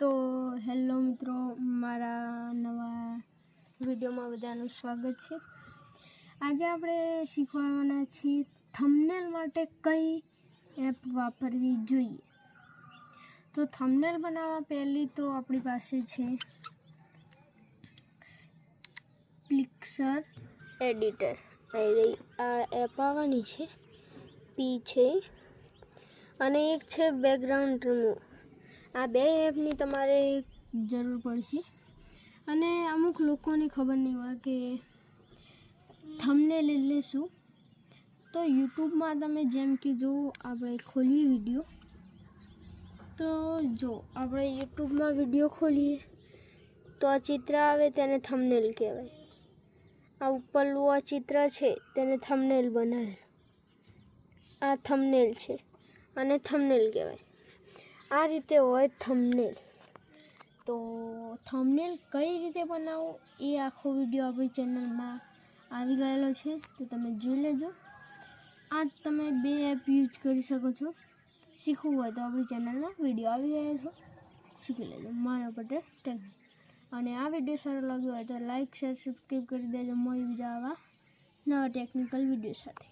તો હેલો મિત્રો, મારા નવા વિડીયોમાં બધાનું સ્વાગત છે। આજે આપણે શીખવાના છીએ થંબનેલ માટે કઈ એપ વાપરવી જોઈએ। તો થંબનેલ બનાવવા પહેલી તો આપણી પાસે છે પિક્ચર એડિટર। આ એપ આવવાની છે, પી છે અને એક છે બેકગ્રાઉન્ડ રિમૂવ। આ બે એપની તમારે જરૂર પડશે અને અમુક લોકોને ખબર નહીં હોય કે થંબનેલ એટલે શું। તો યુટ્યુબમાં તમે જેમ કે જો આપણે ખોલીએ વિડીયો, તો જો આપણે યુટ્યુબમાં વિડીયો ખોલીએ તો આ ચિત્ર આવે તેને થંબનેલ કહેવાય। આ ઉપરનું આ ચિત્ર છે તેને થંબનેલ બનાવેલ, આ થંબનેલ છે અને થંબનેલ કહેવાય। આ રીતે હોય થંબનેલ। તો થંબનેલ કઈ રીતે બનાવવું એ આખો વિડીયો આપણી ચેનલમાં આવી ગયેલો છે, તો તમે જોઈ લેજો। આ તમે બે એપ યુઝ કરી શકો છો। શીખવું હોય તો આપણી ચેનલમાં વિડીયો આવી ગયો છે, શીખી લેજો। માનવ પટેલ ટેકનિક। અને આ વિડીયો સારો લાગ્યો હોય તો લાઈક, શેર, સબસ્ક્રાઈબ કરી દેજો। મળી બીજા આવા નવા ટેકનિકલ વિડીયો સાથે।